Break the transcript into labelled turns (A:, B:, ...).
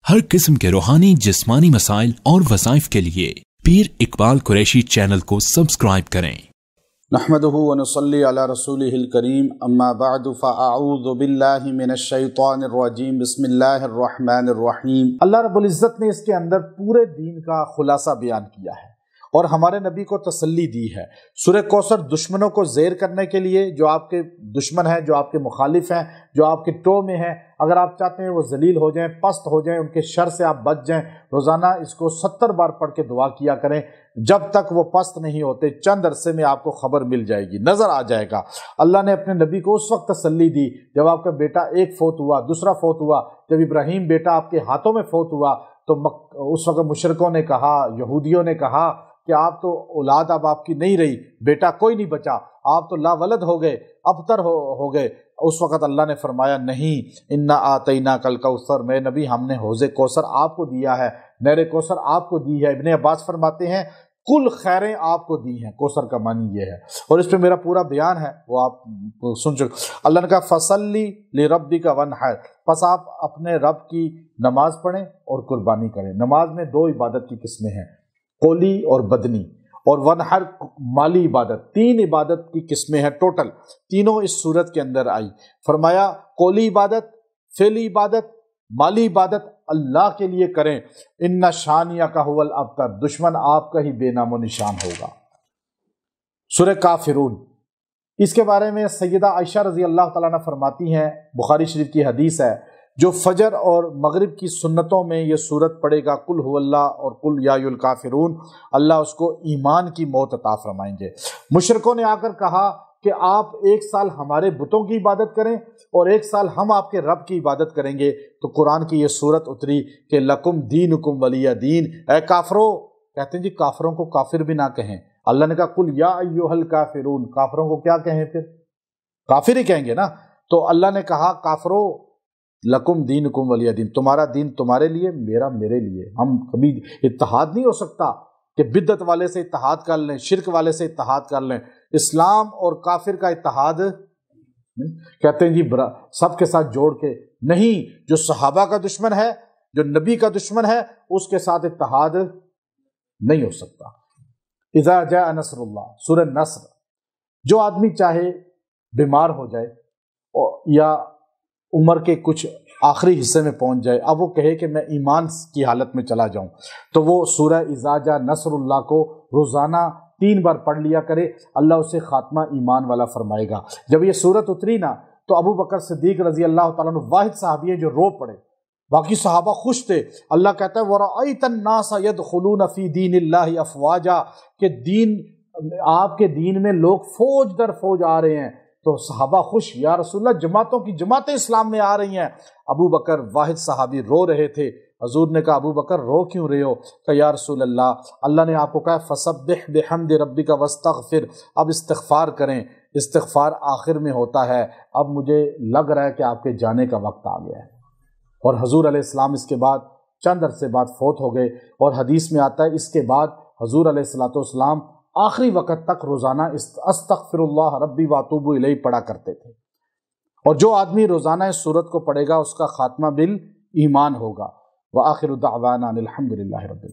A: हर किस्म के रूहानी जिस्मानी मसाइल और वज़ाइफ के लिए पीर इकबाल कुरैशी चैनल को सब्सक्राइब करें।
B: नहमदुहु व नुसल्ली अला रसूलिहिल करीम अम्मा बअदु फ़अऊज़ु बिल्लाहि मिनश शैतानिर रजीम बिस्मिल्लाहिर रहमानिर रहीम। अल्लाह रब्बुल इज़्ज़त ने इसके अंदर पूरे दीन का खुलासा बयान किया है और हमारे नबी को तसल्ली दी है। सूरह कौसर दुश्मनों को ज़ेर करने के लिए, जो आपके दुश्मन हैं, जो आपके मुखालिफ हैं, जो आपके टो में हैं, अगर आप चाहते हैं वो जलील हो जाएं, पस्त हो जाएं, उनके शर से आप बच जाएं, रोज़ाना इसको 70 बार पढ़ के दुआ किया करें। जब तक वो पस्त नहीं होते, चंद अरसे में आपको खबर मिल जाएगी, नज़र आ जाएगा। अल्लाह ने अपने नबी को उस वक्त तसल्ली दी जब आपका बेटा एक फोत हुआ, दूसरा फोत हुआ। जब इब्राहीम बेटा आपके हाथों में फोत हुआ तो उस वक्त मुशरिकों ने कहा, यहूदियों ने कहा कि आप तो औलाद अब आपकी नहीं रही, बेटा कोई नहीं बचा, आप तो लावलद हो गए, अबतर हो गए। उस वक़्त अल्लाह ने फरमाया, नहीं, इन्ना आतैना कल कौसर, मैं नबी हमने हौज़े कौसर आपको दिया है, नहर कौसर आपको दी है। इब्ने अब्बास फरमाते हैं कुल खैरें आपको दी हैं। कौसर का मानी ये है और इस पे मेरा पूरा बयान है, वो आप सुन चुके। अल्लाह ने कहा फसल्ली लिरब्बिका वनहर, बस आप अपने रब की नमाज पढ़ें और कुर्बानी करें। नमाज में दो इबादत की किस्में हैं, कौली और बदनी, और वनहर माली इबादत। 3 इबादत की किस्में हैं टोटल, तीनों इस सूरत के अंदर आई। फरमाया कौली इबादत, फेली इबादत, माली इबादत अल्लाह के लिए करें। इन्ना शानिया का हुवल अबतर, दुश्मन आपका ही बेनामो निशान होगा। सूरह काफिरून, इसके बारे में सैयदा आयशा रजी अल्लाह तआला अन्हा फरमाती हैं, बुखारी शरीफ की हदीस है, जो फजर और मगरिब की सुन्नतों में ये सूरत पढ़ेगा कुल हुवल्लाह और कुल या अय्युहल काफिरून, अल्लाह उसको ईमान की मौत अता फरमाएंगे। मुशरिकों ने आकर कहा कि आप 1 साल हमारे बुतों की इबादत करें और 1 साल हम आपके रब की इबादत करेंगे। तो कुरान की ये सूरत उतरी कि लकुम दीनुकुम वलिया दीन। ए काफिरों, कहते हैं जी काफिरों को काफिर भी ना कहें। अल्लाह ने कहा कुल या अय्युहल काफिरून, काफिरों को क्या कहें, फिर काफिर ही कहेंगे ना। तो अल्लाह ने कहा काफिरों लकुम दीनुकुम वलिया दीन, तुम्हारा दीन तुम्हारे लिए, मेरा मेरे लिए। हम कभी इत्तेहाद नहीं हो सकता कि बिद्दत वाले से इत्तेहाद कर लें, शिरक वाले से इत्तेहाद कर लें। इस्लाम और काफिर का इत्तेहाद नहीं। कहते हैं जी सबके साथ जोड़ के नहीं, जो सहाबा का दुश्मन है, जो नबी का दुश्मन है, उसके साथ इत्तेहाद नहीं हो सकता। इज़ा जाअ नस्रुल्लाह, सूरह नस्र, जो आदमी चाहे बीमार हो जाए या उम्र के कुछ आखिरी हिस्से में पहुंच जाए, अब वो कहे कि मैं ईमान की हालत में चला जाऊं, तो वो सूरह इज़ा जाअ नस्रुल्लाह को रोज़ाना 3 बार पढ़ लिया करे, अल्लाह उसे खात्मा ईमान वाला फरमाएगा। जब ये सूरत उतरी ना, तो अबू बकर सिद्दीक रजी अल्लाह तआला अन्हु वाहिद सहाबी हैं जो रो पड़े, बाकी सहाबा खुश थे। अल्लाह कहता है वरअयतन नास यदखुलून फी दीनिल्लाहि अफवाजा, कि दीन, आपके दीन में लोग फौज दर फौज आ रहे हैं। तो सहाबा खुश, या रसूलल्लाह जमातों की जमातें इस्लाम में आ रही हैं। अबू बकर वाहिद सहाबी रो रहे थे। हजूर ने कहा अबू बकर रो क्यों रहे हो? कहा या रसूलल्लाह, अल्लाह ने आपको कहा फसब्बिह बिहम्दि रब्बिका वस्तगफिर, अब इस्तिगफार करें। इस्तिगफार आखिर में होता है। अब मुझे लग रहा है कि आपके जाने का वक्त आ गया है। और हजूर अलैहिस्सलाम इसके बाद चंद अरसे बाद फौत हो गए। और हदीस में आता है इसके बाद हजूर अलैहिस्सलाम आखिरी वक्त तक रोज़ाना अस्तगफिरुल्लाह रब्बी व अतूबु इलैहि पढ़ा करते थे। और जो आदमी रोज़ाना इस सूरत को पढ़ेगा उसका खात्मा बिल ईमान होगा। व आखिरु दावाना अनिल हम्दुलिल्लाहि रब्बिल